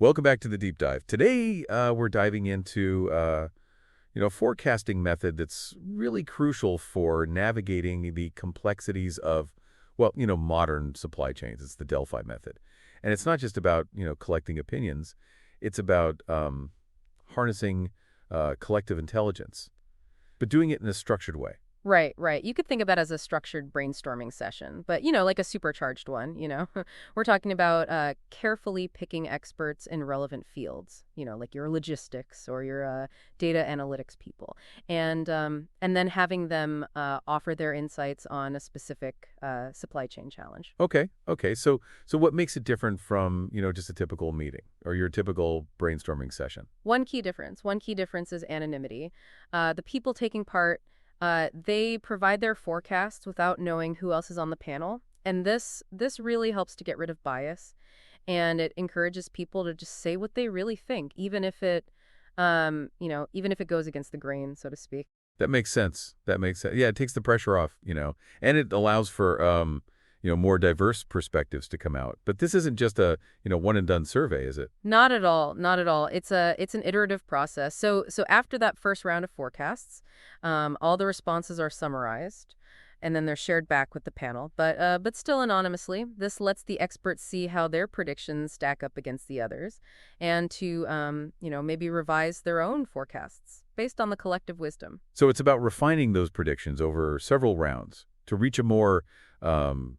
Welcome back to the deep dive. Today, we're diving into, forecasting method that's really crucial for navigating the complexities of, modern supply chains. It's the Delphi method. And it's not just about, collecting opinions. It's about harnessing collective intelligence, but doing it in a structured way. Right, right. You could think of that as a structured brainstorming session, but, like a supercharged one. We're talking about carefully picking experts in relevant fields, like your logistics or your data analytics people, and then having them offer their insights on a specific supply chain challenge. Okay. So what makes it different from, just a typical meeting or your typical brainstorming session? One key difference is anonymity. The people taking part they provide their forecasts without knowing who else is on the panel, and this really helps to get rid of bias, and it encourages people to just say what they really think, even if it goes against the grain, so to speak. That makes sense. That makes sense. Yeah, it takes the pressure off, and it allows for, more diverse perspectives to come out. But this isn't just a, one and done survey, is it? Not at all, not at all. It's an iterative process. So after that first round of forecasts, all the responses are summarized, and then they're shared back with the panel, but still anonymously. This lets the experts see how their predictions stack up against the others, and to maybe revise their own forecasts based on the collective wisdom. So it's about refining those predictions over several rounds to reach um,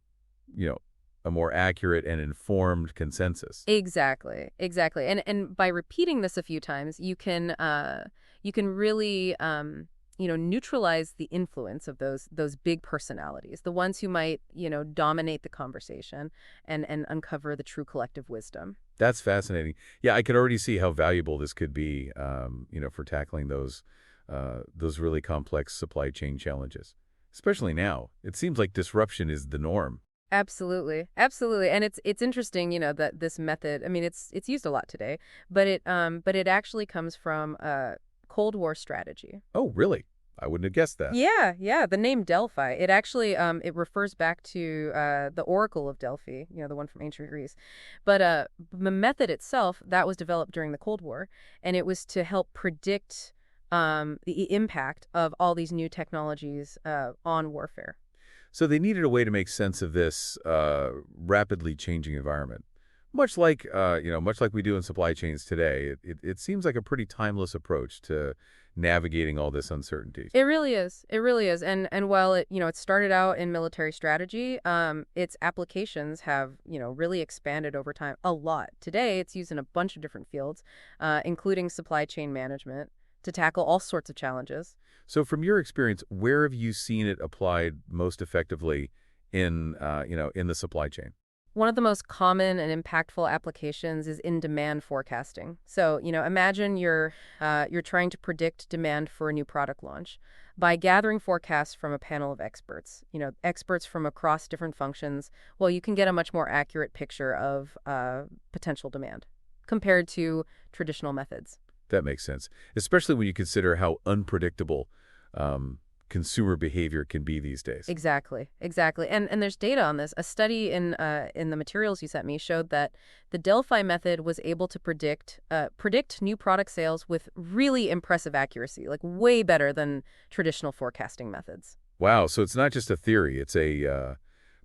you know, a more accurate and informed consensus. Exactly, exactly. And by repeating this a few times, you can really neutralize the influence of those big personalities, the ones who might, dominate the conversation and uncover the true collective wisdom. That's fascinating. Yeah, I could already see how valuable this could be, for tackling those really complex supply chain challenges. Especially now, it seems like disruption is the norm. Absolutely. Absolutely. And it's interesting, that this method, I mean, it's used a lot today, but it actually comes from Cold War strategy. Oh, really? I wouldn't have guessed that. Yeah, yeah. The name Delphi, it actually it refers back to the Oracle of Delphi, the one from ancient Greece. But the method itself that was developed during the Cold War, and it was to help predict the impact of all these new technologies on warfare. So they needed a way to make sense of this rapidly changing environment. Much like we do in supply chains today, it seems like a pretty timeless approach to navigating all this uncertainty. It really is. It really is. And while it started out in military strategy, its applications have, really expanded over time a lot. Today, it's used in a bunch of different fields, including supply chain management, to tackle all sorts of challenges. So from your experience, where have you seen it applied most effectively in the supply chain? One of the most common and impactful applications is in demand forecasting. So, imagine you're trying to predict demand for a new product launch by gathering forecasts from a panel of experts. Experts from across different functions. Well, you can get a much more accurate picture of potential demand compared to traditional methods. That makes sense, especially when you consider how unpredictable um, consumer behavior can be these days. Exactly, exactly. And there's data on this. A study in the materials you sent me showed that the Delphi method was able to predict new product sales with really impressive accuracy, like way better than traditional forecasting methods. Wow, so it's not just a theory, it's a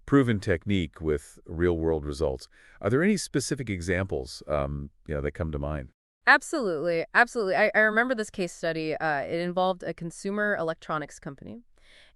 proven technique with real-world results. Are there any specific examples that come to mind? Absolutely, absolutely. I remember this case study. It involved a consumer electronics company,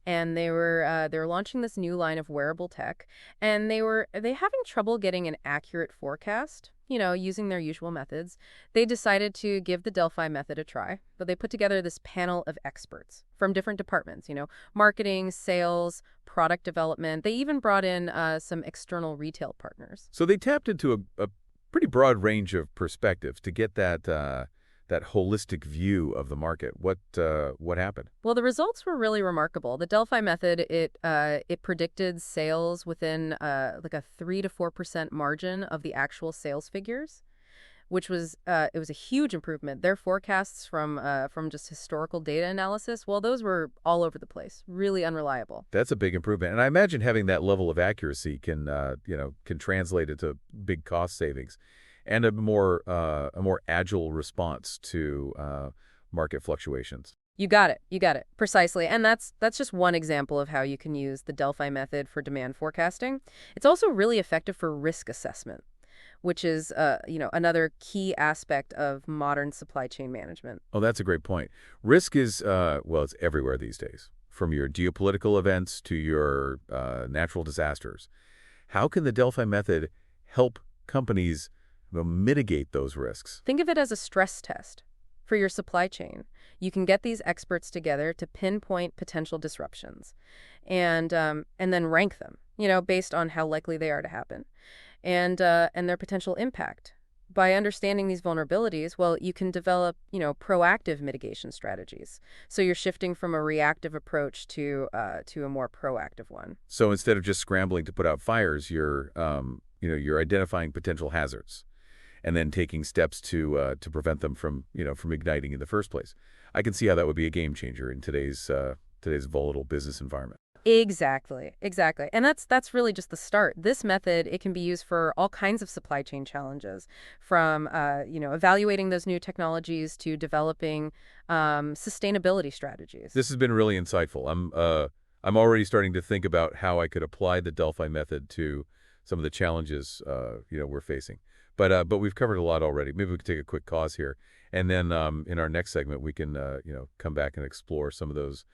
and they were launching this new line of wearable tech, and they having trouble getting an accurate forecast. Using their usual methods, they decided to give the Delphi method a try. But they put together this panel of experts from different departments. Marketing, sales, product development. They even brought in some external retail partners. So they tapped into a pretty broad range of perspectives to get that holistic view of the market. What happened? Well, the results were really remarkable. The Delphi method, it predicted sales within like a 3 to 4% margin of the actual sales figures, which was it was a huge improvement. Their forecasts from just historical data analysis, well, those were all over the place, really unreliable. That's a big improvement, and I imagine having that level of accuracy can translate into big cost savings. and a more agile response to market fluctuations. You got it. You got it. Precisely. And that's just one example of how you can use the Delphi method for demand forecasting. It's also really effective for risk assessment, which is another key aspect of modern supply chain management. Oh, that's a great point. Risk is, well, it's everywhere these days, from your geopolitical events to your natural disasters. How can the Delphi method help companies mitigate those risks? Think of it as a stress test for your supply chain. You can get these experts together to pinpoint potential disruptions and then rank them, based on how likely they are to happen and their potential impact. By understanding these vulnerabilities, well, you can develop, proactive mitigation strategies. So you're shifting from a reactive approach to a more proactive one. So instead of just scrambling to put out fires, you're identifying potential hazards and then taking steps to prevent them from igniting in the first place. I can see how that would be a game changer in today's volatile business environment. Exactly, exactly. And that's really just the start. This method, it can be used for all kinds of supply chain challenges, from evaluating those new technologies to developing sustainability strategies. This has been really insightful. I'm already starting to think about how I could apply the Delphi method to some of the challenges we're facing. But we've covered a lot already. Maybe we could take a quick pause here, and then in our next segment we can come back and explore some of those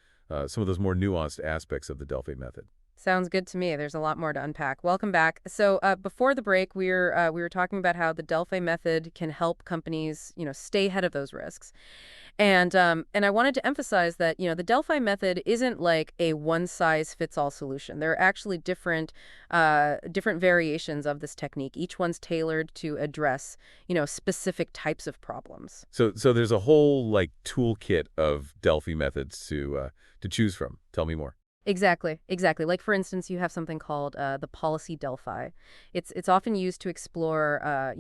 more nuanced aspects of the Delphi method. Sounds good to me. There's a lot more to unpack. Welcome back. So before the break, we were talking about how the Delphi method can help companies, stay ahead of those risks. And I wanted to emphasize that, the Delphi method isn't like a one-size-fits-all solution. There are actually different variations of this technique. Each one's tailored to address, specific types of problems. So there's a whole toolkit of Delphi methods to choose from. Tell me more. Exactly, exactly. Like, for instance, you have something called the policy Delphi. It's often used to explore,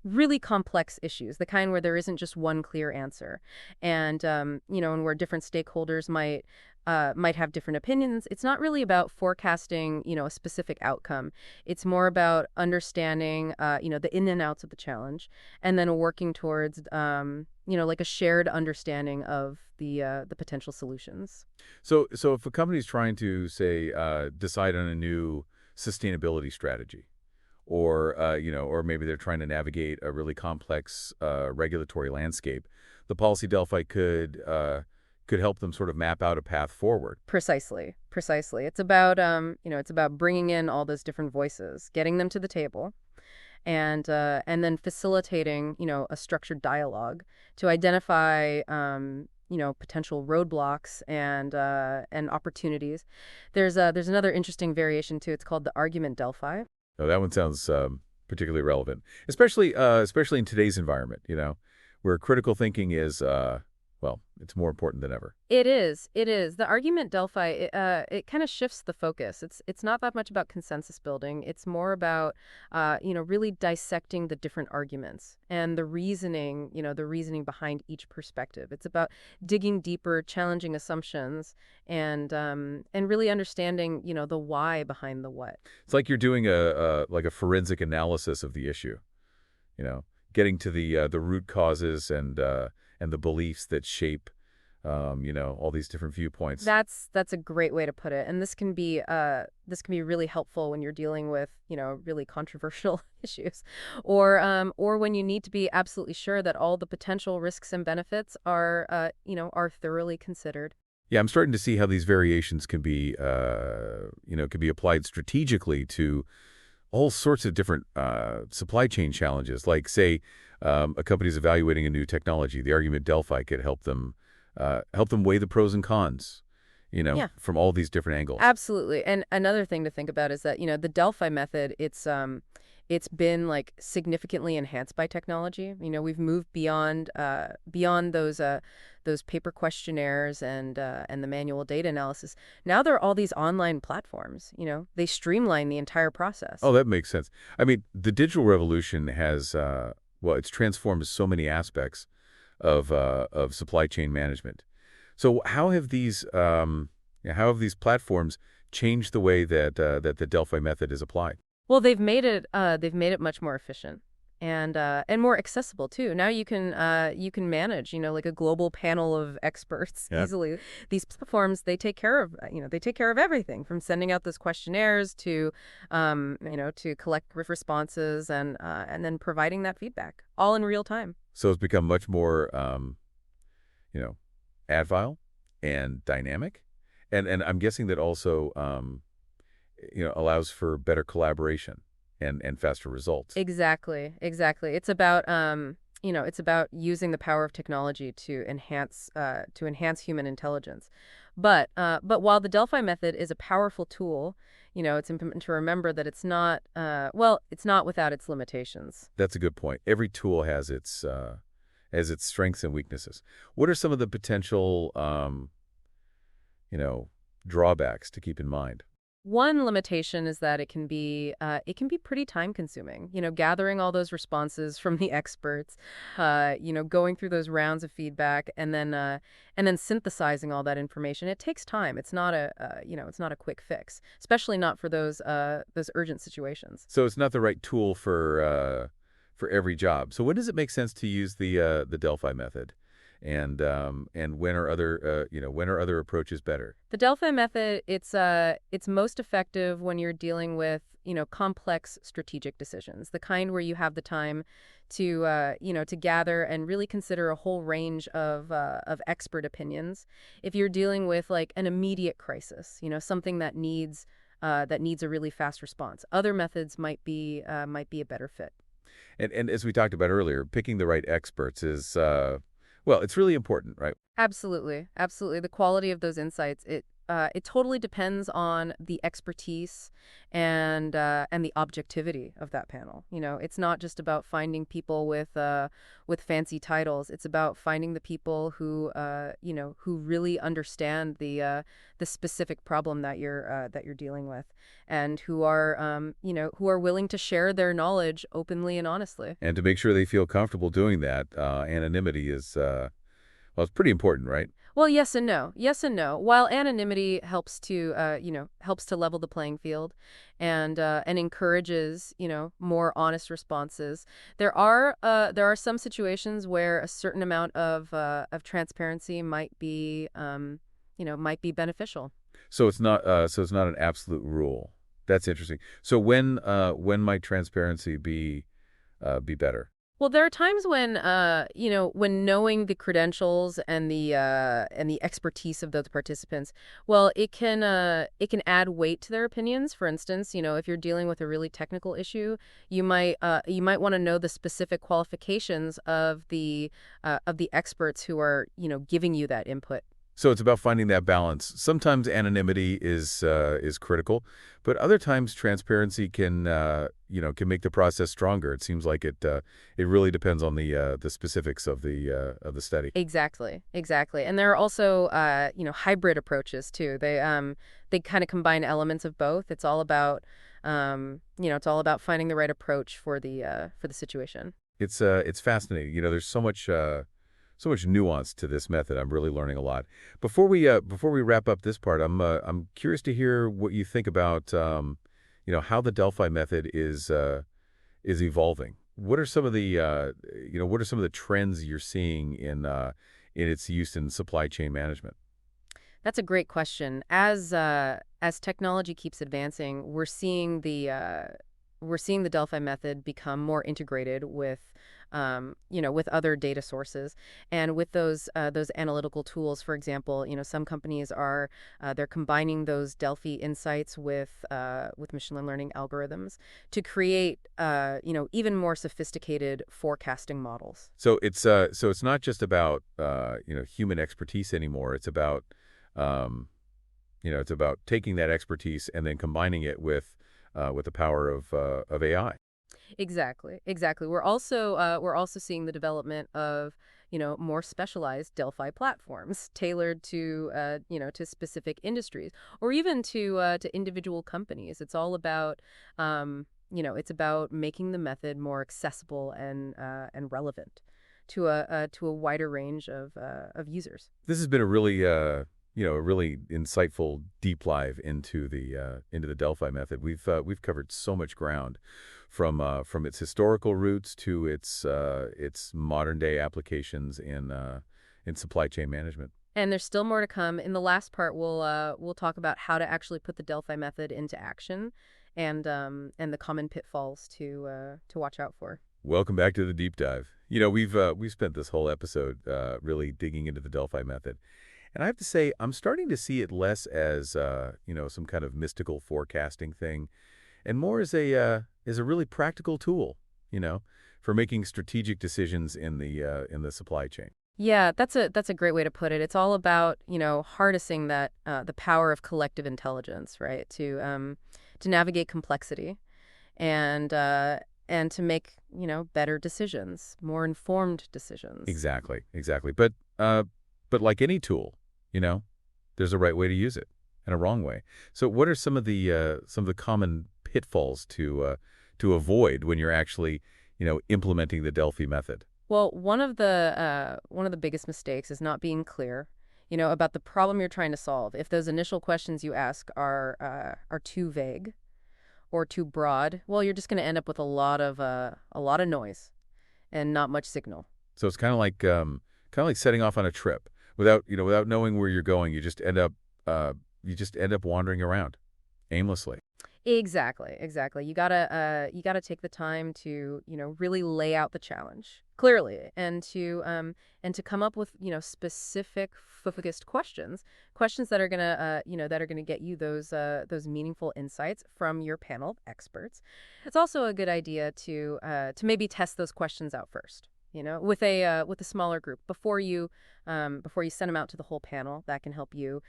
really complex issues, the kind where there isn't just one clear answer, and where different stakeholders might have different opinions. It's not really about forecasting, a specific outcome. It's more about understanding, the in and outs of the challenge, and then working towards, like a shared understanding of the potential solutions. So if a company's trying to, say, decide on a new sustainability strategy, or maybe they're trying to navigate a really complex regulatory landscape, the policy Delphi could help them sort of map out a path forward. Precisely, precisely. It's about bringing in all those different voices, getting them to the table, and then facilitating, a structured dialogue to identify, potential roadblocks and opportunities. There's another interesting variation too. It's called the argument Delphi. Oh, that one sounds particularly relevant, especially in today's environment, where critical thinking is, well, it's more important than ever. It is. It is. The argument Delphi, it kind of shifts the focus. It's not that much about consensus building. It's more about, really dissecting the different arguments and the reasoning behind each perspective. It's about digging deeper, challenging assumptions, and really understanding, the why behind the what. It's like you're doing a forensic analysis of the issue, getting to the root causes and the beliefs that shape, all these different viewpoints. That's a great way to put it. And this can be really helpful when you're dealing with, really controversial issues, or when you need to be absolutely sure that all the potential risks and benefits are thoroughly considered. Yeah, I'm starting to see how these variations can be applied strategically to all sorts of different supply chain challenges. Like, say, a company's evaluating a new technology. The argument Delphi could help them weigh the pros and cons, Yeah. from all these different angles. Absolutely. And another thing to think about is that, the Delphi method, it's been like significantly enhanced by technology. We've moved beyond those paper questionnaires and the manual data analysis. Now there are all these online platforms, they streamline the entire process. Oh, that makes sense. I mean, the digital revolution has, it's transformed so many aspects of supply chain management. So how have these platforms changed the way that the Delphi method is applied? Well, they've made it much more efficient and more accessible too. Now you can manage, like a global panel of experts Yeah. easily. These platforms, they take care of, they take care of everything from sending out those questionnaires to, to collect responses and then providing that feedback all in real time. So it's become much more, you know, agile and dynamic. And I'm guessing that also, allows for better collaboration and faster results. Exactly, exactly. It's about it's about using the power of technology to enhance human intelligence. But while the Delphi method is a powerful tool, it's important to remember that it's not without its limitations. That's a good point. Every tool has its strengths and weaknesses. What are some of the potential, you know, drawbacks to keep in mind? One limitation is that it can be pretty time consuming. Gathering all those responses from the experts, going through those rounds of feedback, and then synthesizing all that information. It takes time. It's not a quick fix, especially not for those urgent situations. So it's not the right tool for every job. So when does it make sense to use the Delphi method, and when are other approaches better? The Delphi method, it's most effective when you're dealing with, complex strategic decisions, the kind where you have the time to gather and really consider a whole range of expert opinions. If you're dealing with like an immediate crisis, something that needs a really fast response, other methods might be a better fit. And as we talked about earlier, picking the right experts well, it's really important, right? Absolutely, absolutely. The quality of those insights, it totally depends on the expertise and the objectivity of that panel. It's not just about finding people with fancy titles. It's about finding the people who really understand the specific problem that you're dealing with, and who are willing to share their knowledge openly and honestly. And to make sure they feel comfortable doing that, anonymity is, well, it's pretty important, right? Well, yes and no. Yes and no. While anonymity helps to level the playing field, and encourages, more honest responses, there are some situations where a certain amount of transparency might be beneficial. So it's not an absolute rule. That's interesting. So when might transparency be better? Well, there are times when, when knowing the credentials and the expertise of those participants, well, it can add weight to their opinions. For instance, if you're dealing with a really technical issue, you might want to know the specific qualifications of the experts who are, giving you that input. So it's about finding that balance. Sometimes anonymity is critical, but other times transparency can make the process stronger. It seems like it really depends on the specifics of the study. Exactly, exactly. And there are also hybrid approaches too. They kind of combine elements of both. It's all about finding the right approach for the situation. It's fascinating. There's so much nuance to this method. I'm really learning a lot. Before we wrap up this part, I'm curious to hear what you think about how the Delphi method is evolving. What are some of the trends you're seeing in its use in supply chain management? That's a great question. As technology keeps advancing, we're seeing the Delphi method become more integrated with other data sources, and with those analytical tools. For example, some companies they're combining those Delphi insights with machine learning algorithms to create even more sophisticated forecasting models. So it's not just about human expertise anymore. It's about taking that expertise and then combining it with the power of AI. Exactly, exactly. We're also seeing the development of more specialized Delphi platforms tailored to specific industries, or even to individual companies. It's about making the method more accessible and relevant to a wider range of users. This has been a really insightful deep dive into the Delphi method. We've covered so much ground, from its historical roots to its modern day applications in supply chain management. And there's still more to come. In the last part, we'll talk about how to actually put the Delphi method into action, and the common pitfalls to watch out for. Welcome back to the deep dive. We've spent this whole episode really digging into the Delphi method, and I have to say I'm starting to see it less as some kind of mystical forecasting thing, and more as a really practical tool, you know, for making strategic decisions in the supply chain. Yeah, that's a great way to put it. It's all about, harnessing that the power of collective intelligence, right? To navigate complexity and to make, better decisions, more informed decisions. Exactly, exactly. But like any tool, you know, there's a right way to use it and a wrong way. So what are some of the common pitfalls to avoid when you're actually, implementing the Delphi method? Well, one of the biggest mistakes is not being clear, about the problem you're trying to solve. If those initial questions you ask are too vague or too broad, well, you're just going to end up with a lot of noise and not much signal. So it's kind of like setting off on a trip without knowing where you're going. You just end up wandering around aimlessly. Exactly, exactly. You gotta take the time to, really lay out the challenge clearly and to come up with, specific focused questions that are gonna get you those meaningful insights from your panel of experts. It's also a good idea to maybe test those questions out first, with a smaller group before you send them out to the whole panel. That can help you,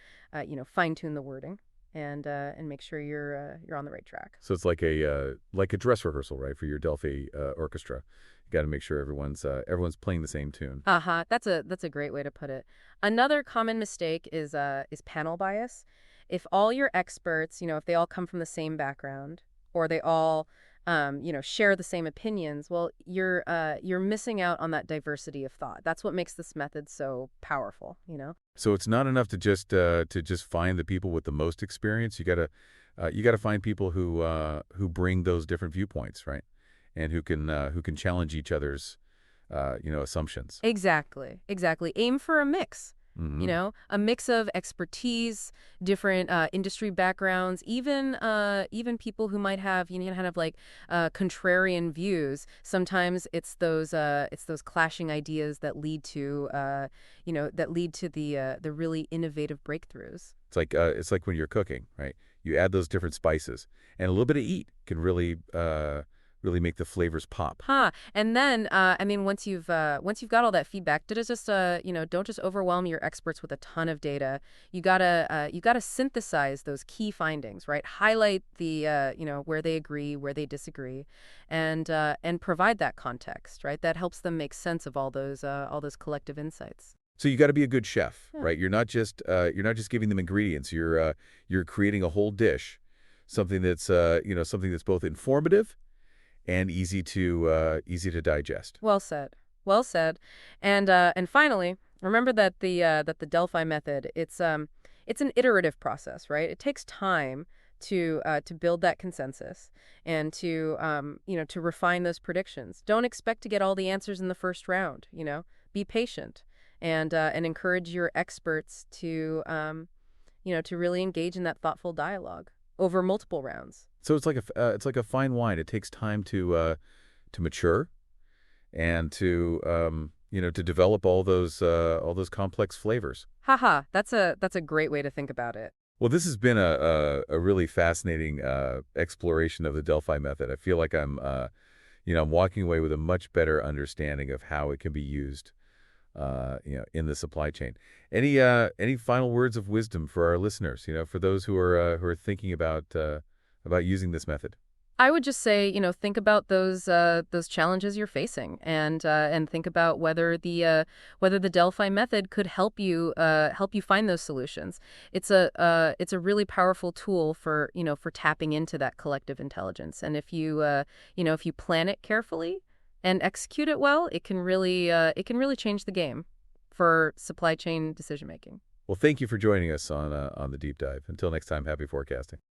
fine tune the wording and make sure you're on the right track. So it's like a dress rehearsal, right, for your Delphi orchestra. You got to make sure everyone's playing the same tune. Uh-huh. That's a great way to put it. Another common mistake is panel bias. If all your experts, if they all come from the same background or they all share the same opinions, well, you're missing out on that diversity of thought. That's what makes this method so powerful. So it's not enough to just find the people with the most experience. You gotta find people who bring those different viewpoints, right? And who can challenge each other's assumptions. Exactly. Exactly. Aim for a mix. Hmm. A mix of expertise, different industry backgrounds, even people who might have, kind of like contrarian views. Sometimes it's those clashing ideas that lead to the really innovative breakthroughs. It's like when you're cooking, right? You add those different spices, and a little bit of heat can really make the flavors pop. Huh. And then, once you've got all that feedback, don't just overwhelm your experts with a ton of data. You gotta synthesize those key findings, right? Highlight where they agree, where they disagree, and provide that context, right? That helps them make sense of all those collective insights. So you got to be a good chef, Yeah. right? You're not just giving them ingredients. You're creating a whole dish, something that's both informative and easy to digest. Well said. Well said. And finally, remember that the Delphi method, it's an iterative process, right? It takes time to build that consensus and to refine those predictions. Don't expect to get all the answers in the first round. Be patient and encourage your experts to really engage in that thoughtful dialogue over multiple rounds. So it's like a fine wine. It takes time to mature and to develop all those complex flavors. Haha, that's a great way to think about it. Well, this has been a really fascinating exploration of the Delphi method. I feel like I'm walking away with a much better understanding of how it can be used, in the supply chain. Any final words of wisdom for our listeners? For those who are thinking about using this method. I would just say, think about those challenges you're facing, and think about whether the Delphi method could help you find those solutions. It's a really powerful tool for tapping into that collective intelligence. And if you plan it carefully and execute it well, it can really change the game for supply chain decision making. Well, thank you for joining us on the deep dive. Until next time, happy forecasting.